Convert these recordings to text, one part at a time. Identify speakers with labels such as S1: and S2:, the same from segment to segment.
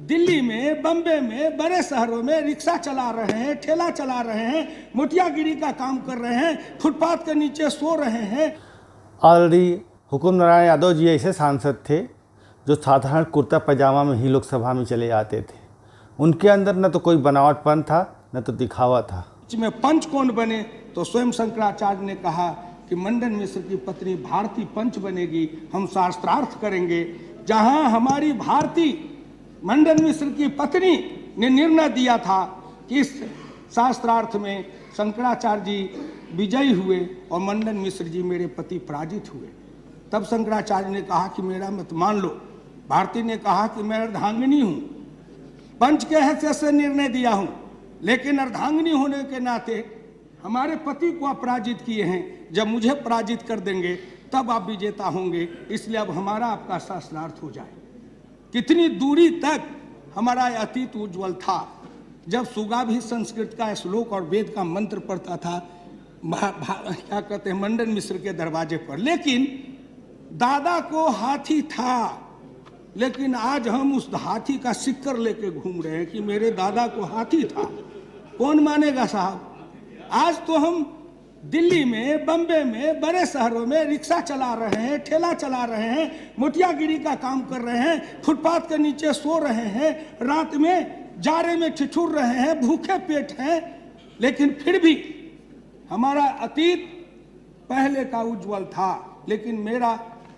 S1: दिल्ली में, बम्बे में, बड़े शहरों में रिक्शा चला रहे हैं, ठेला चला रहे हैं, मोटियागिरी का काम कर रहे हैं, फुटपाथ के नीचे सो रहे हैं।
S2: ऑलरेडी हुकुम नारायण यादव जी ऐसे सांसद थे जो साधारण कुर्ता पैजामा में ही लोकसभा में चले आते थे। उनके अंदर न तो कोई बनावटपन था, न तो दिखावा था।
S1: में पंच कौन बने? तो स्वयं शंकराचार्य ने कहा कि मंडन मिश्र की पत्नी भारती पंच बनेगी, हम शास्त्रार्थ करेंगे। जहां हमारी भारती मंडन मिश्र की पत्नी ने निर्णय दिया था कि इस शास्त्रार्थ में शंकराचार्य जी विजयी हुए और मंडन मिश्र जी मेरे पति पराजित हुए, तब शंकराचार्य ने कहा कि मेरा मत मान लो। भारती ने कहा कि मैं अर्धांगिनी हूं, पंच के हैसियत से निर्णय दिया हूं, लेकिन अर्धांगिनी होने के नाते हमारे पति को आप पराजित किए हैं, जब मुझे पराजित कर देंगे तब आप विजेता होंगे, इसलिए अब हमारा आपका शास्त्रार्थ हो जाए। कितनी दूरी तक हमारा अतीत उज्जवल था, जब सुगा भी संस्कृत का श्लोक और वेद का मंत्र पढ़ता था क्या कहते हैं मंडन मिश्र के दरवाजे पर। लेकिन दादा को हाथी था, लेकिन आज हम उस हाथी का सिक्कर लेके घूम रहे हैं कि मेरे दादा को हाथी था। कौन मानेगा साहब? आज तो हम दिल्ली में, बम्बे में, बड़े शहरों में रिक्शा चला रहे हैं, ठेला चला रहे हैं, मोटियागिरी का काम कर रहे हैं, फुटपाथ के नीचे सो रहे हैं, रात में जाड़े में ठिठुर रहे हैं, भूखे पेट हैं। लेकिन फिर भी हमारा अतीत पहले का उज्जवल था, लेकिन मेरा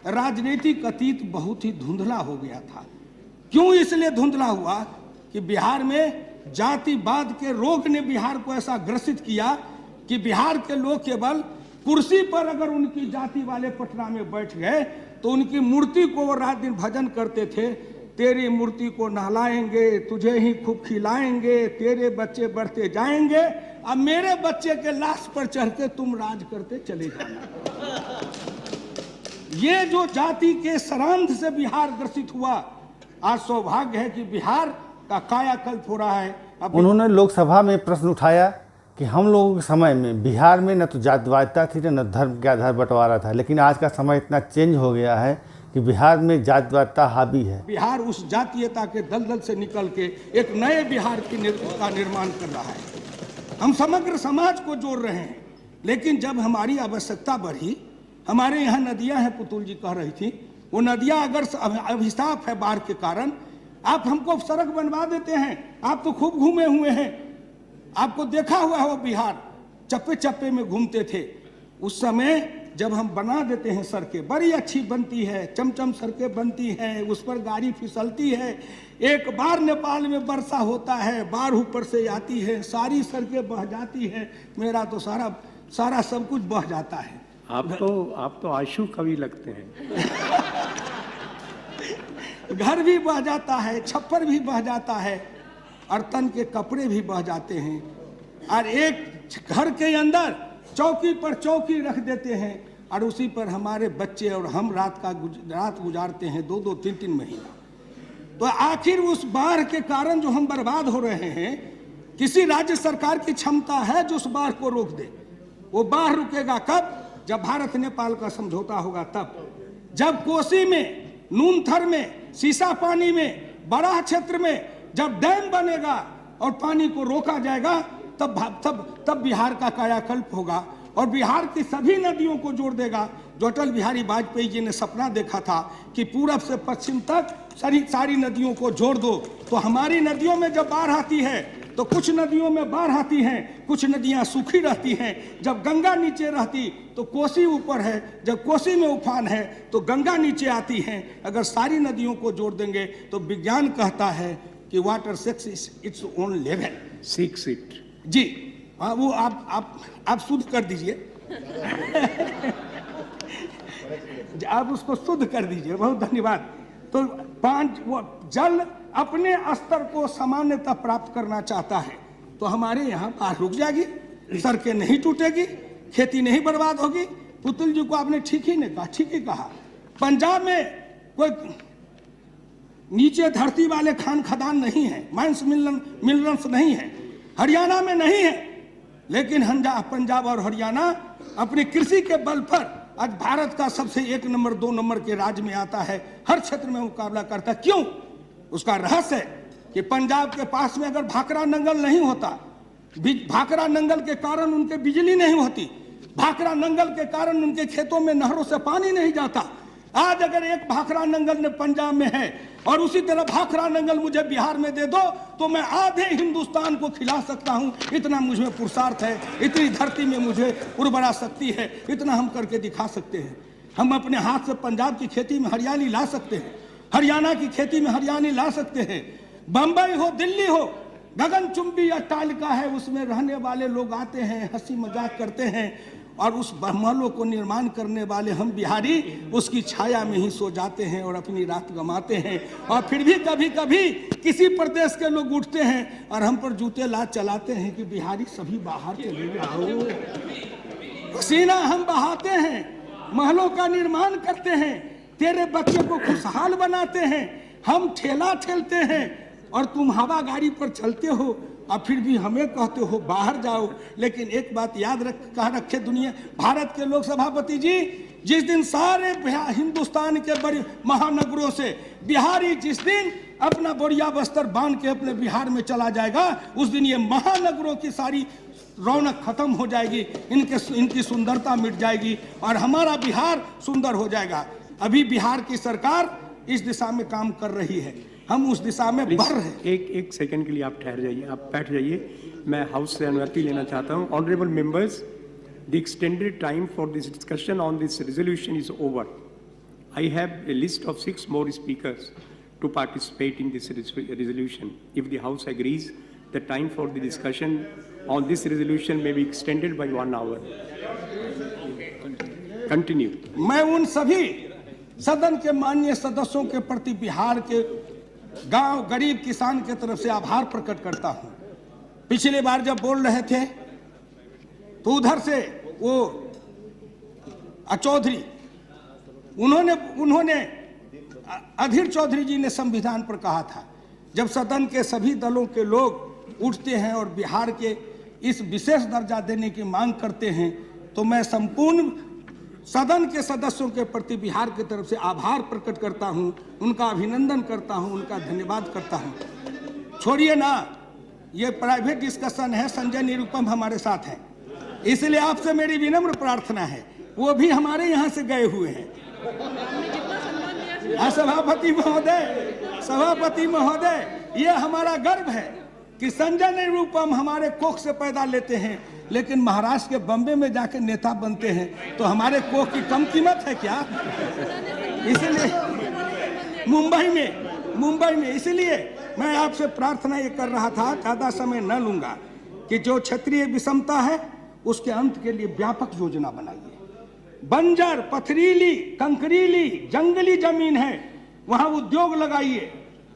S1: राजनीतिक अतीत बहुत ही धुंधला हो गया था। क्यों इसलिए धुंधला हुआ कि बिहार में जातिवाद के रोग ने बिहार को ऐसा ग्रसित किया कि बिहार के लोग केवल कुर्सी पर अगर उनकी जाति वाले पटना में बैठ गए तो उनकी मूर्ति को वो रात दिन भजन करते थे। तेरी मूर्ति को नहलाएंगे, तुझे ही खूब खिलाएंगे, तेरे बच्चे बढ़ते जाएंगे, अब मेरे बच्चे के लाश पर चढ़ के तुम राज करते चले जाना। ये जो जाति के सरांध से बिहार ग्रसित हुआ, आज सौभाग्य है कि बिहार का कायाकल्प हो रहा है।
S2: उन्होंने लोकसभा में प्रश्न उठाया कि हम लोगों के समय में बिहार में न तो जातिवादिता थी, न धर्म के आधार बंटवारा था, लेकिन आज का समय इतना चेंज हो गया है कि बिहार में जातिवादिता हावी है।
S1: बिहार उस जातीयता के दलदल से निकल के एक नए बिहार का निर्माण कर रहा है। हम समग्र समाज को जोड़ रहे हैं, लेकिन जब हमारी आवश्यकता बढ़ी, हमारे यहाँ नदियाँ हैं, पुतुल जी कह रही थी, वो नदियाँ अगर अभिशाप है बाढ़ के कारण, आप हमको सड़क बनवा देते हैं। आप तो खूब घूमे हुए हैं, आपको देखा हुआ है वो बिहार चप्पे चप्पे में घूमते थे। उस समय जब हम बना देते हैं सड़कें, बड़ी अच्छी बनती है, चमचम सड़कें बनती हैं, उस पर गाड़ी फिसलती है। एक बार नेपाल में वर्षा होता है, बाढ़ ऊपर से आती है, सारी सड़कें बह जाती है, मेरा तो सारा सब कुछ बह जाता है।
S3: आप तो आशु कवि लगते हैं।
S1: घर भी बह जाता है, छप्पर भी बह जाता है, और तन के कपड़े भी बह जाते हैं। और एक घर के अंदर चौकी पर चौकी रख देते हैं, और उसी पर हमारे बच्चे और हम रात गुजारते हैं 2-2, 3-3 महीना। तो आखिर उस बाढ़ के कारण जो हम बर्बाद हो रहे हैं, किसी राज्य सरकार की क्षमता है जो उस बाढ़ को रोक दे। वो बाढ़ रुकेगा कब? जब भारत नेपाल का समझौता होगा तब। जब कोसी में, नूनथर में, सीसा पानी में, बड़ा क्षेत्र में जब डैम बनेगा और पानी को रोका जाएगा, तब बिहार का कायाकल्प होगा और बिहार की सभी नदियों को जोड़ देगा। जो अटल बिहारी वाजपेयी जी ने सपना देखा था कि पूरब से पश्चिम तक सारी नदियों को जोड़ दो, तो हमारी नदियों में जब बाढ़ आती है तो कुछ नदियों में बाढ़ आती हैं, कुछ नदियां सूखी रहती हैं। जब गंगा नीचे रहती तो कोसी ऊपर है, जब कोसी में उफान है तो गंगा नीचे आती हैं। अगर सारी नदियों को जोड़ देंगे तो विज्ञान कहता है कि water sex its own level.
S3: सीख इट
S1: जी हाँ, वो आप शुद्ध कर दीजिए। आप उसको शुद्ध कर दीजिए, बहुत धन्यवाद। तो वो जल अपने स्तर को सामान्यता प्राप्त करना चाहता है, तो हमारे यहाँ बाढ़ रुक जाएगी, सड़कें नहीं टूटेगी, खेती नहीं बर्बाद होगी। पुतुल जी को आपने ठीक ही कहा। पंजाब में कोई नीचे धरती वाले खान खदान नहीं है, माइंस मिनरल्स नहीं है, हरियाणा में नहीं है, लेकिन पंजाब और हरियाणा अपनी कृषि के बल पर आज भारत का सबसे 1 नंबर 2 नंबर के राज्य में आता है, हर क्षेत्र में मुकाबला करता है। क्यों? उसका रहस्य कि पंजाब के पास में अगर भाखड़ा नंगल नहीं होता, भाखड़ा नंगल के कारण उनके बिजली नहीं होती, भाखड़ा नंगल के कारण उनके खेतों में नहरों से पानी नहीं जाता। आज अगर एक भाखड़ा नंगल ने पंजाब में है और उसी तरह भाखड़ा नंगल मुझे बिहार में दे दो तो मैं आधे हिंदुस्तान को खिला सकता हूं। इतना मुझ में पुरुषार्थ है, इतनी धरती में मुझे उर्वरा शक्ति है, इतना हम करके दिखा सकते हैं। हम अपने हाथ से पंजाब की खेती में हरियाली ला सकते हैं, हरियाणा की खेती में हरियाली ला सकते हैं। बंबई हो, दिल्ली हो, गगनचुंबी अट्टालिका है, उसमें रहने वाले लोग आते हैं, हंसी मजाक करते हैं और उस महलों को निर्माण करने वाले हम बिहारी उसकी छाया में ही सो जाते हैं और अपनी रात गंवाते हैं। और फिर भी कभी कभी किसी प्रदेश के लोग उठते हैं और हम पर जूते लात चलाते हैं कि बिहारी सभी बाहर चले जाओ। पसीना हम बहाते हैं, महलों का निर्माण करते हैं, तेरे बच्चे को खुशहाल बनाते हैं, हम ठेला ठेलते हैं और तुम हवा गाड़ी पर चलते हो और फिर भी हमें कहते हो बाहर जाओ। लेकिन एक बात याद रखे दुनिया, भारत के लोक सभापति जी, जिस दिन सारे हिंदुस्तान के बड़े महानगरों से बिहारी जिस दिन अपना बोरिया बस्तर बांध के अपने बिहार में चला जाएगा, उस दिन ये महानगरों की सारी रौनक खत्म हो जाएगी, इनकी सुंदरता मिट जाएगी और हमारा बिहार सुंदर हो जाएगा। अभी बिहार की सरकार इस दिशा में काम कर रही है, हम उस दिशा में बढ़ रहे हैं।
S3: एक सेकंड के लिए आप ठहर जाइए, आप बैठ जाइए। मैं हाउस से अनुमति लेना चाहता हूं। Honourable members, the extended time for this discussion on this resolution is over. I have a list of 6 more speakers to participate in this resolution. If the house agrees, the time for the discussion on this resolution may be extended by 1 hour। Continue.
S1: मैं उन सभी सदन के माननीय सदस्यों के प्रति बिहार के गांव गरीब किसान के तरफ से आभार प्रकट करता हूं। पिछली बार जब बोल रहे थे तो उधर से वो चौधरी उन्होंने अधीर चौधरी जी ने संविधान पर कहा था, जब सदन के सभी दलों के लोग उठते हैं और बिहार के इस विशेष दर्जा देने की मांग करते हैं तो मैं संपूर्ण सदन के सदस्यों के प्रति बिहार की तरफ से आभार प्रकट करता हूं, उनका अभिनंदन करता हूं, उनका धन्यवाद करता हूं। छोड़िए ना, ये प्राइवेट डिस्कशन है, संजय निरुपम हमारे साथ हैं, इसलिए आपसे मेरी विनम्र प्रार्थना है, वो भी हमारे यहाँ से गए हुए हैं। सभापति महोदय, ये हमारा गर्व है कि संजय निरुपम हमारे कोख से पैदा लेते हैं, लेकिन महाराष्ट्र के बम्बे में जाकर नेता बनते हैं, तो हमारे कोख की कम कीमत है क्या? इसलिए मुंबई में इसलिए मैं आपसे प्रार्थना ये कर रहा था, ज्यादा समय न लूंगा, कि जो क्षेत्रीय विषमता है उसके अंत के लिए व्यापक योजना बनाइए। बंजर, पथरीली, कंकरीली, जंगली जमीन है, वहां उद्योग लगाइए।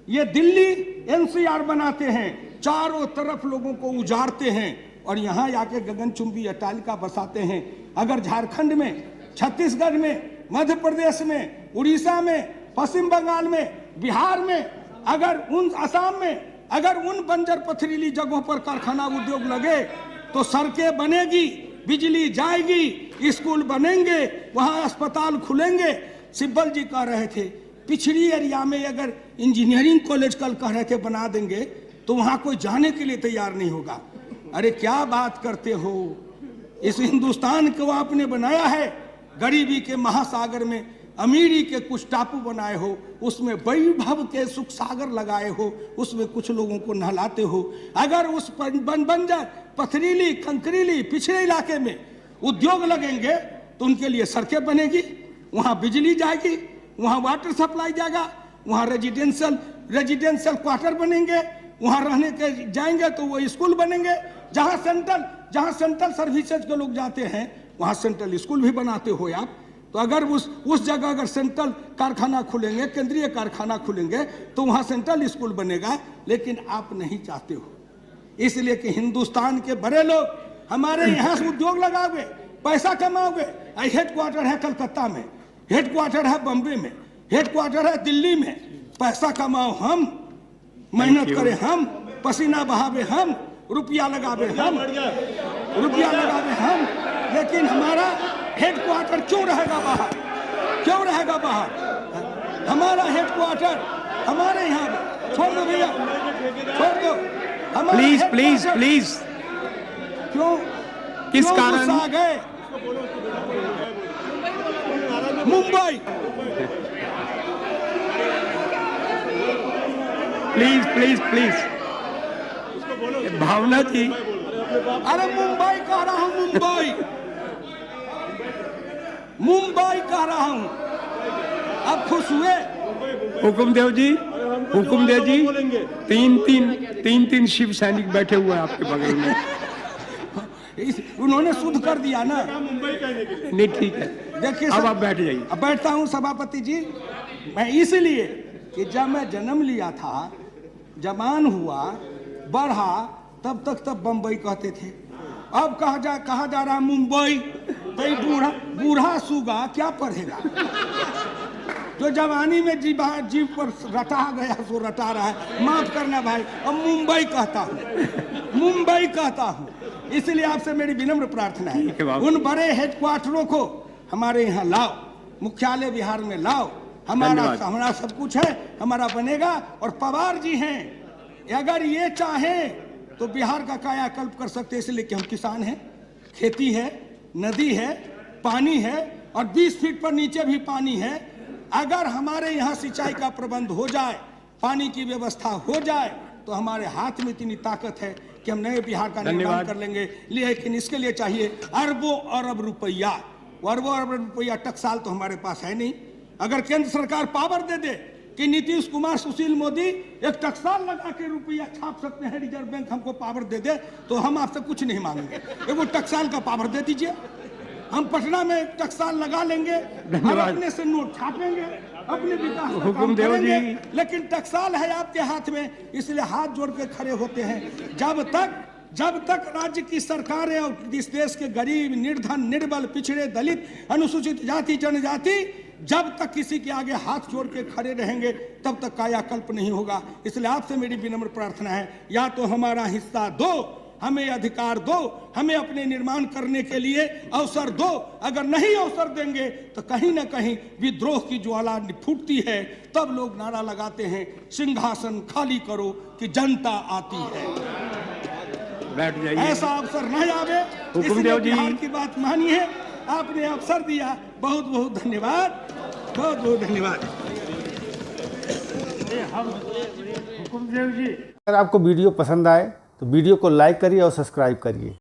S1: ये दिल्ली एनसीआर बनाते हैं, चारों तरफ लोगों को उजाड़ते हैं और यहाँ आके गगनचुंबी अट्टालिका बसाते हैं। अगर झारखंड में, छत्तीसगढ़ में, मध्य प्रदेश में, उड़ीसा में, पश्चिम बंगाल में, बिहार में, अगर असम में अगर उन बंजर पथरीली जगहों पर कारखाना उद्योग लगे तो सड़कें बनेगी, बिजली जाएगी, स्कूल बनेंगे, वहाँ अस्पताल खुलेंगे। सिब्बल जी कह रहे थे पिछड़ी एरिया में अगर इंजीनियरिंग कॉलेज कल कह रहे थे बना देंगे तो वहाँ कोई जाने के लिए तैयार नहीं होगा। अरे क्या बात करते हो, इस हिंदुस्तान को आपने बनाया है, गरीबी के महासागर में अमीरी के कुछ टापू बनाए हो, उसमें वैभव के सुख सागर लगाए हो, उसमें कुछ लोगों को नहलाते हो। अगर उस बंजर पथरीली कंकरीली पिछड़े इलाके में उद्योग लगेंगे तो उनके लिए सड़कें बनेगी, वहाँ बिजली जाएगी, वहाँ वाटर सप्लाई जाएगा, वहाँ रेजिडेंशियल क्वार्टर बनेंगे, वहाँ रहने के जाएंगे तो वो स्कूल बनेंगे। जहाँ सेंट्रल सर्विसेज के लोग जाते हैं वहाँ सेंट्रल स्कूल भी बनाते हो आप। तो अगर उस जगह अगर सेंट्रल कारखाना खुलेंगे, केंद्रीय कारखाना खुलेंगे तो वहाँ सेंट्रल स्कूल बनेगा, लेकिन आप नहीं चाहते हो, इसलिए कि हिंदुस्तान के बड़े लोग हमारे यहाँ से उद्योग लगाओगे, पैसा कमाओगे। हेडक्वार्टर है कलकत्ता में, हेडक्वार्टर है बम्बे में, हेडक्वार्टर है दिल्ली में। पैसा कमाओ हम, मेहनत करें हम, पसीना बहावे हम, रुपया लगावे हम, लेकिन हमारा हेडक्वार्टर क्यों रहेगा बाहर? क्यों रहेगा बाहर? हमारा हेडक्वार्टर हमारे यहाँ। छोड़ दो भैया। छोड़ दो। हमारा
S3: please
S1: head
S3: please
S1: quarter-
S3: please
S1: क्यों
S3: किस
S1: क्यों
S3: कारण?
S1: गुस्सा आ गए? मुंबई
S3: प्लीज प्लीज प्लीज भावना जी,
S1: अरे मुंबई कह रहा हूं, मुंबई कह रहा हूं। अब खुश हुए?
S3: हुकुमदेव जी, हुकुमदेव जी, तीन शिव सैनिक बैठे हुए हैं आपके बगल में।
S1: उन्होंने शुद्ध कर दिया ना।
S3: नहीं ठीक है,
S1: देखिए
S3: अब आप बैठ जाइए।
S1: अब बैठता हूं सभापति जी। मैं इसलिए कि जब मैं जन्म लिया था, जवान हुआ, बढ़ा, तब बम्बई कहते थे। अब कहा जा रहा मुंबई। भाई बूढ़ा सूगा क्या पढ़ेगा? जो जवानी में जीव पर रटा गया सो रटा रहा है। माफ करना भाई, अब मुंबई कहता हूँ। इसलिए आपसे मेरी विनम्र प्रार्थना है, उन बड़े हेडक्वार्टरों को हमारे यहाँ लाओ, मुख्यालय बिहार में लाओ। हमारा सब कुछ है, हमारा बनेगा। और पवार जी हैं, अगर ये चाहें तो बिहार का कायाकल्प कर सकते हैं, इसलिए कि हम किसान हैं, खेती है, नदी है, पानी है, और 20 फीट पर नीचे भी पानी है। अगर हमारे यहाँ सिंचाई का प्रबंध हो जाए, पानी की व्यवस्था हो जाए, तो हमारे हाथ में इतनी ताकत है कि हम नए बिहार का निर्माण कर लेंगे। लेकिन इसके लिए चाहिए अरबों अरब रुपया। अरबों अरब रुपया टकसाल तो हमारे पास है नहीं। अगर केंद्र सरकार पावर दे दे कि नीतीश कुमार, सुशील मोदी एक टकसाल लगा के रुपया छाप सकते हैं, रिजर्व बैंक हमको पावर दे दे, तो हम आपसे कुछ नहीं मांगेंगे। एगो टकसाल का पावर दे दीजिए, हम पटना में टकसाल लगा लेंगे और अपने से नोट छापेंगे, अपने विकास का काम करेंगे। लेकिन टकसाल है आपके हाथ में, इसलिए हाथ जोड़ के खड़े होते हैं। जब तक राज्य की सरकारें और इस देश के गरीब, निर्धन, निर्बल, पिछड़े, दलित, अनुसूचित जाति, जनजाति, जब तक किसी के आगे हाथ जोड़ के खड़े रहेंगे, तब तक कायाकल्प नहीं होगा। इसलिए आपसे मेरी विनम्र प्रार्थना है, या तो हमारा हिस्सा दो, हमें अधिकार दो, हमें अपने निर्माण करने के लिए अवसर दो। अगर नहीं अवसर देंगे तो कहीं ना कहीं विद्रोह की ज्वाला फूटती है। तब लोग नारा लगाते हैं, सिंहासन खाली करो कि जनता आती है।
S3: बैठ जाइए।
S1: ऐसा अवसर नहीं आवे, इसलिए बिहार की बात मानिए। आपने अवसर दिया, बहुत बहुत धन्यवाद, बहुत बहुत धन्यवाद।
S2: हुकुमदेव जी, अगर आपको वीडियो पसंद आए तो वीडियो को लाइक करिए और सब्सक्राइब करिए।